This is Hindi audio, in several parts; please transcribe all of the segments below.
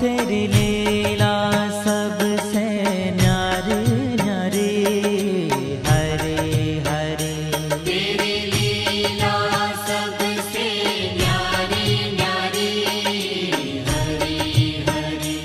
तेरी लीला सबसे न्यारी न्यारी, हरे हरे। तेरी लीला सबसे न्यारी न्यारी, हरे हरे।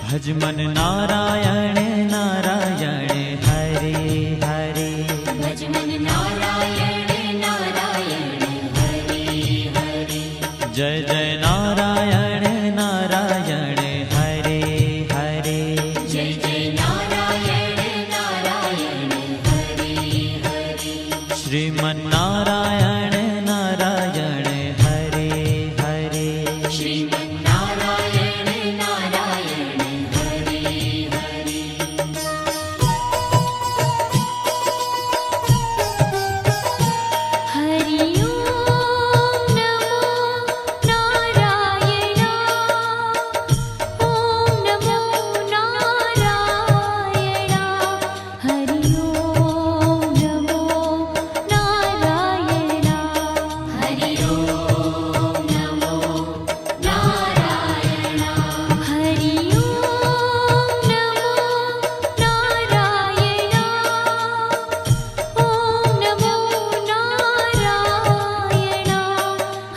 भज मन नारायण नारायण, हरे हरे। भज मन नारायण नारायण, हरे हरे। जय जय नारायण नारायण, हरे हरे। जय जय नारायण नारायण, हरे हरे। श्रीमन नारायण नारायण, हरे हरे। श्रीमन नारायण नारायण, हरे हरे। हरि ओम नमो नारायण। ओम नमो नारायण। हरि ओम नमो नारायण। हरि ओम नमो नारायण। हरि ओम नमो नारायण। ओम नमो नारायण।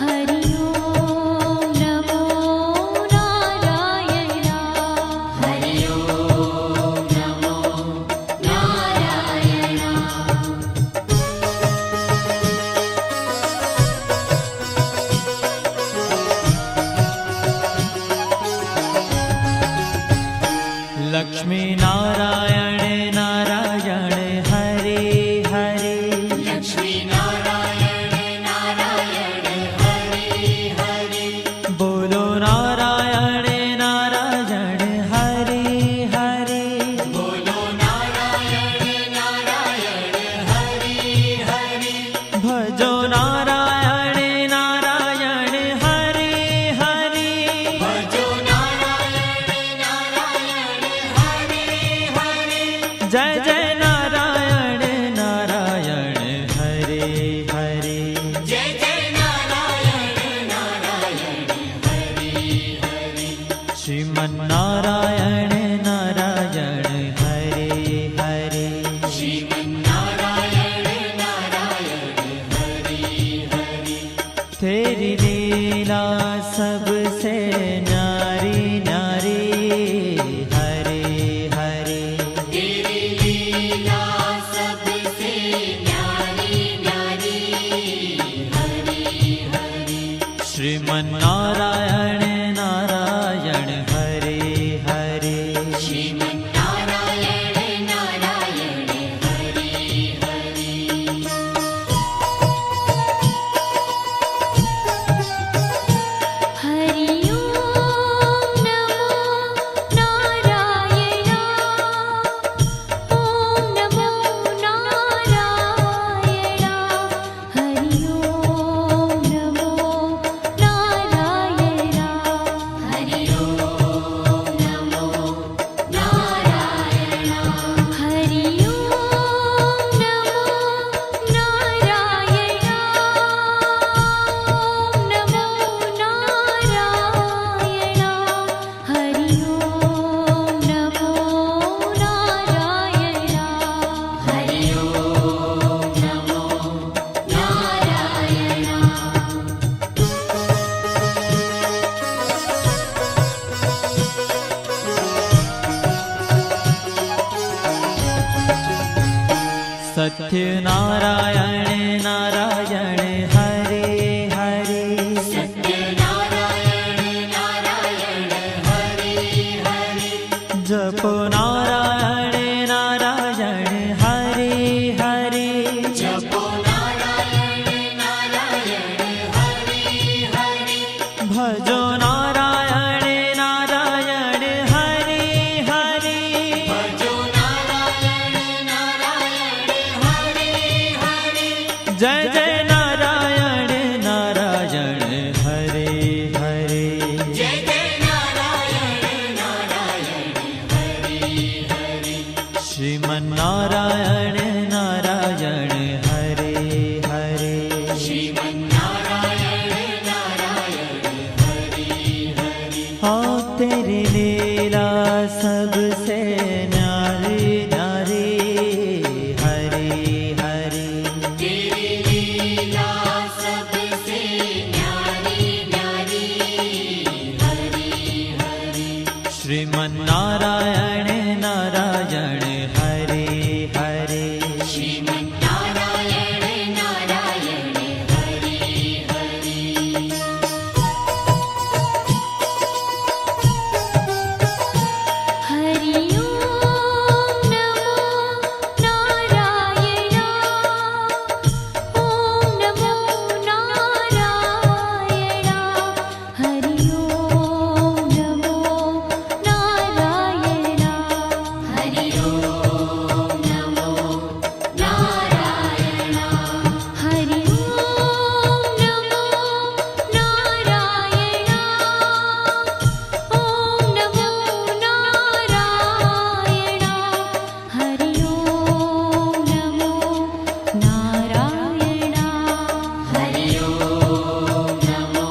हरि ओम नमो नारायण। हरि ओम नमो नारायण। लक्ष्मी नारायण नारायण, हरे हरे। लक्ष्मी नारायण नारायण, हरे हरे। बोलो नारायण नारायण, हरे हरे। बोलो नारायण नारायण, हरे हरे। भजो नारायण नारायण, हरे हरे। भजो नारायण नारायण, हरे हरे। जय जय नारायण नारायण, हरे हरे। जय जय नारायण नारायण, हरे हरे। श्रीमन नारायण नारायण, हरे हरे। श्रीमन नारायण नारायण, हरे हरे। तेरी लीला सबसे न्यारी न्यारी, हरे हरे। तेरी लीला सबसे न्यारी न्यारी, हरे हरे। श्रीमन नारायण नारायण, हरे हरे। श्रीमन नारायण नारायण, हरे हरे। हरि ओम नमो नारायण। ओम नमो नारायण। हरि ओम नमो नारायण। हरि ओम नमो नारायण। हरि ओम नमो नारायण। ओम नमो नारायण। हरि ओम नमो नारायण। हरि ओम नमो सत्य नारायण नारायण, हरे हरे। सत्य नारायण नारायण, हरे हरे। जपो नारायण नारायण, हरे हरे। जपो नारायण नारायण, हरे हरे। भजो नारायण नारायण, हरे हरे। भजो नारायण नारायण, हरे हरे। जय जय नारायण नारायण, हरे हरे। जय जय नारायण नारायण, हरे हरे। श्रीमन नारायण नारायण, हरे हरे। श्रीमन नारायण नारायण, हरे तेरी लीला सबसे न्यारी न्यारी हरी हरी तेरी लीला सबसे न्यारी न्यारी हरी हरी श्रीमन्नारायण नारायण हरे हरे श्रीमन्नारायण नारायण हरि हरि हरि ओम नमो नारायण ओम नमो नारायण हरि ओम नमो नारायण हरि ओम नमो नारायण हरि ओम नमो नारायण ओम नमो नारायण हरि ओम नमो नारायण हरि ओम नमो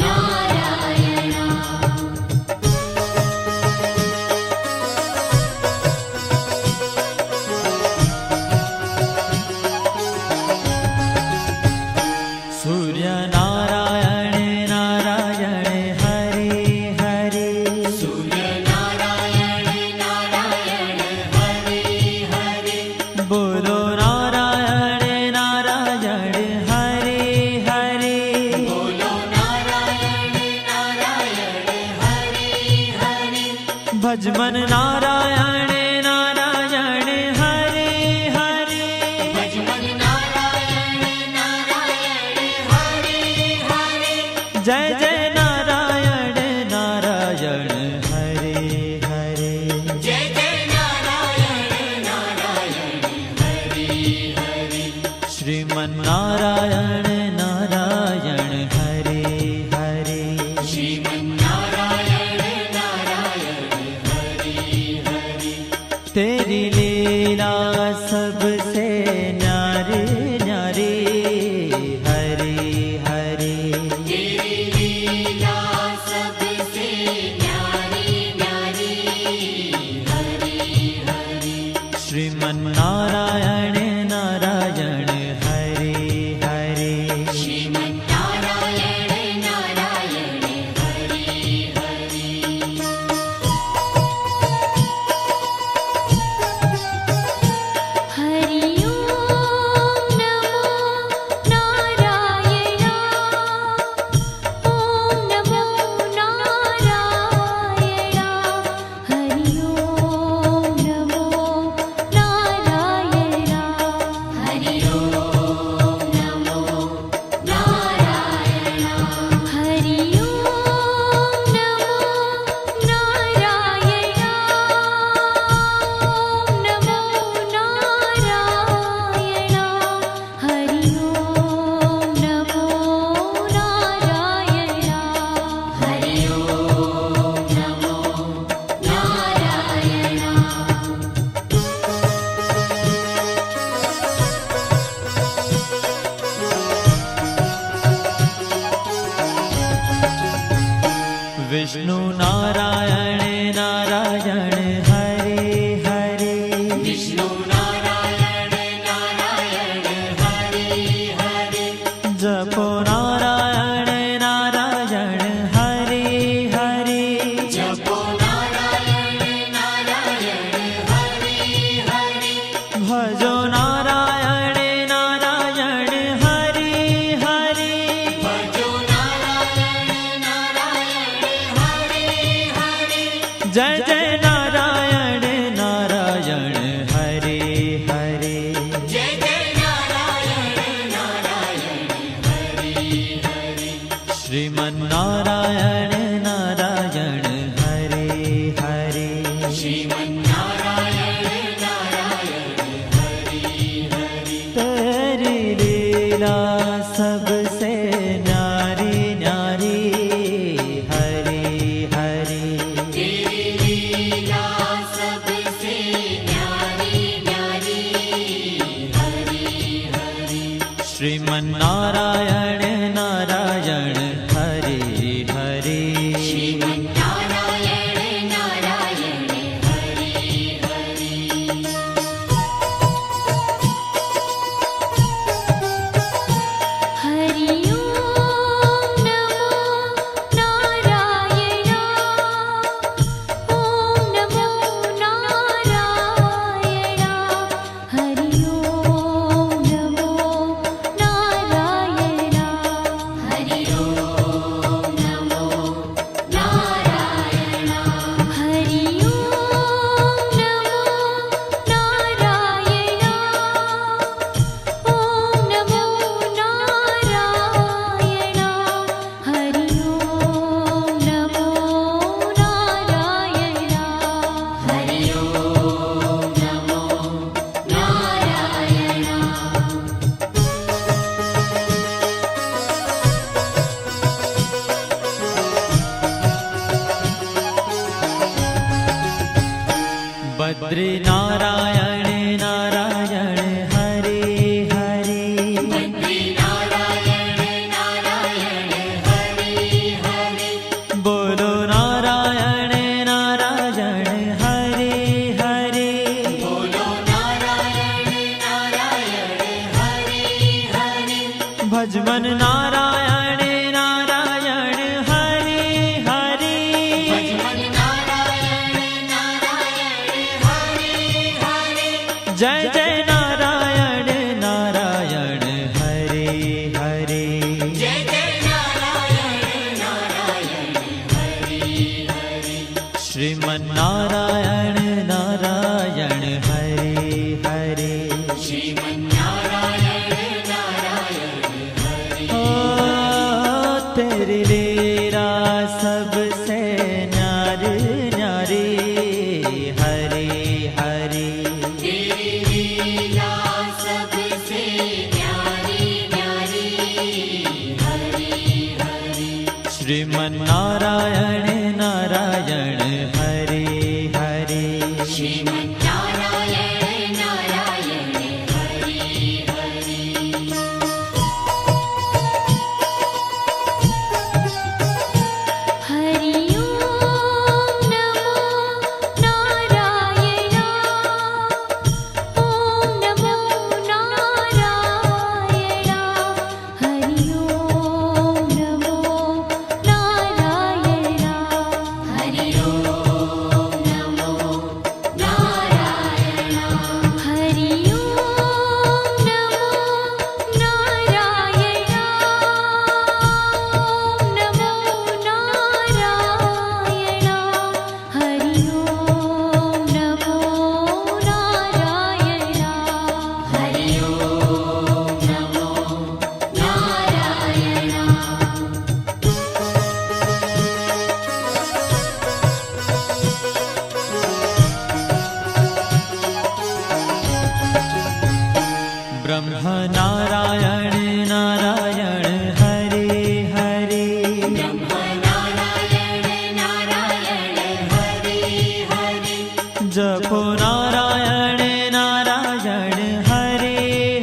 नारायण सूर्य नारायण नारायण हरे हरे सूर्य नारायण नारायण हरि हरि बोलो नारायण नारायण हरे हरे बोलो नारायण नारायण हरि हरि भजमन नारायण नारायण हरे हरे भजमन नारायण नारायण हरि हरि जय जय नारायण नारायण हरे हरे जय जय नारायण नारायण हरि हरि श्रीमन्नारायण नारायण हरे हरे श्रीमन्नारायण नारायण हरि हरि तेरी लीला सबसे न्यारी न्यारी हरे हरे तेरी लीला सबसे न्यारी न्यारी हरि हरि श्रीमन्नारायण नारायण हरे हरे श्रीमन्नारायण नारायण हरि हरि हरि ओम नमो नारायण ओम नमो नारायण हरि ओम नमो नारायण हरि ओम नमो नारायण हरि ओम नमो नारायण ओम नमो नारायण हरि ओम नमो नारायण हरि ओम नमो नारायण विष्णु नारायण नारायण हरे हरे विष्णु नारायण नारायण हरि हरि जपो नारायण नारायण हरे हरे जपो नारायण नारायण हरि हरि भजो नारायण नारायण हरे हरे भजो नारायण नारायण हरि हरि जय जय नारायण नारायण हरे हरे जय जय नारायण नारायण हरि हरि श्रीमन्नारायण नारायण हरे हरे श्रीमन्नारायण नारायण हरि हरि तेरी लीला सबसे न्यारी न्यारी हरे हरे तेरी लीला सबसे न्यारी न्यारी हरि हरि श्रीमन्नारायण नारायण हरे हरे बद्री नारायण नारायण हरे हरे बद्री नारायण नारायण हरे हरे बोलो नारायण नारायण हरे हरे बोलो नारायण नारायण हरे हरे भजमन नारायण नारायण हरे हरे भजमन नारायण नारायण हरे हरे जय जय नारायण नारायण हरे हरे जय जय नारायण नारायण हरे हरे श्रीमन नारायण नारायण हरे हरे श्रीमन्नारायण नारायण हरे ओ तेरी लीला सबसे न्यारी न्यारी हरे हरे तेरी लीला सबसे न्यारी न्यारी हरे हरे श्रीमन नारायण नारायण हरे हरे श्रीमन्नारायण नारायण हरे हरे हरि ओम नमो नारायण ओम नमो नारायण हरि ओम नमो नारायण हरि ओम नमो नारायण हरि ओम नमो नारायण ओम नमो नारायण हरि ओम नमो नारायण हरि ओम नमो नारायण ब्रह्म नारायण नारायण हरे हरे ब्रह्म नारायण नारायण हरे हरे जपो नारायण नारायण हरे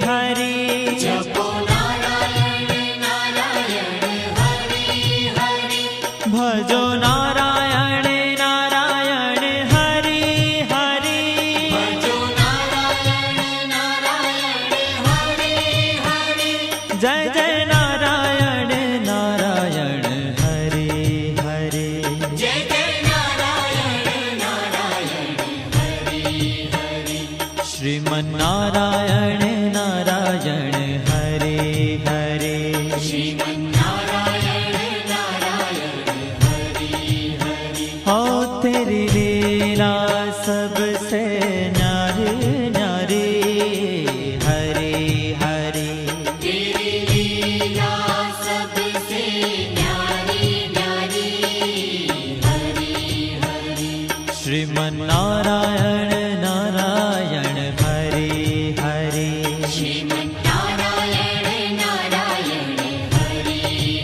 हरे जपो नारायण नारायण हरे हरे भजो नारायण नारायण हरे हरे भजो नारायण नारायण हरे हरे जय जय नारायण नारायण हरे हरे जय जय नारायण नारायण हरे हरे श्रीमन नारायण नारायण हरे हरे श्रीमन्नारायण नारायण हरे हरे हो तेरी लीला सबसे न्यारी न्यारी हरे हरे तेरी लीला सबसे न्यारी न्यारी हरे हरे श्रीमन नारायण नारायण हरे हरे श्रीमन्नारायण नारायण हरे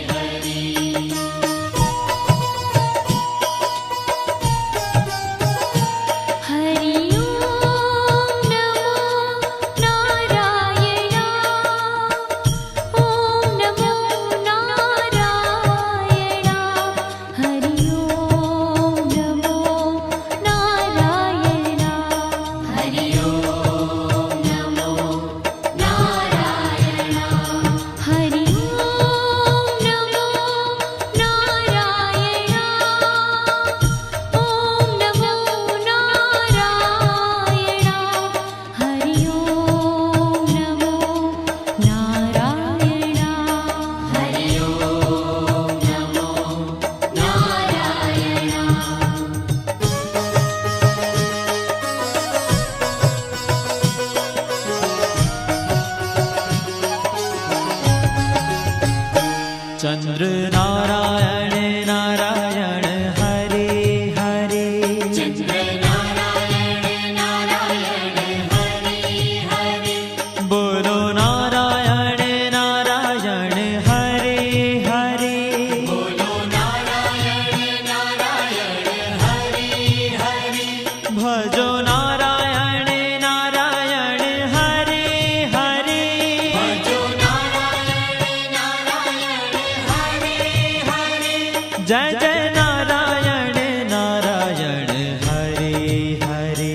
हरे हरि ओम नमो नारायण ओम नमो नारायण हरि ओम नमो नारायण जय जय नारायण नारायण हरे हरे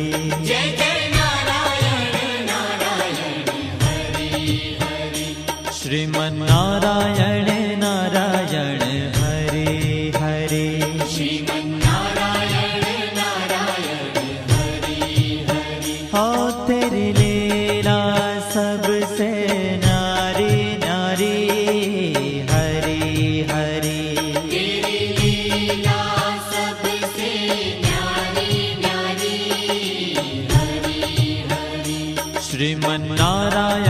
जय जय नारायण नारायण हरि हरि श्रीमन् नारायण नारायण हरे हरे श्रीमन्नारायण नारायण हरि हरि हो तेरी लीला सबसे न्यारी न्यारी हरी हरी तेरी लीला सबसे न्यारी न्यारी हरि हरि श्रीमन् नारायण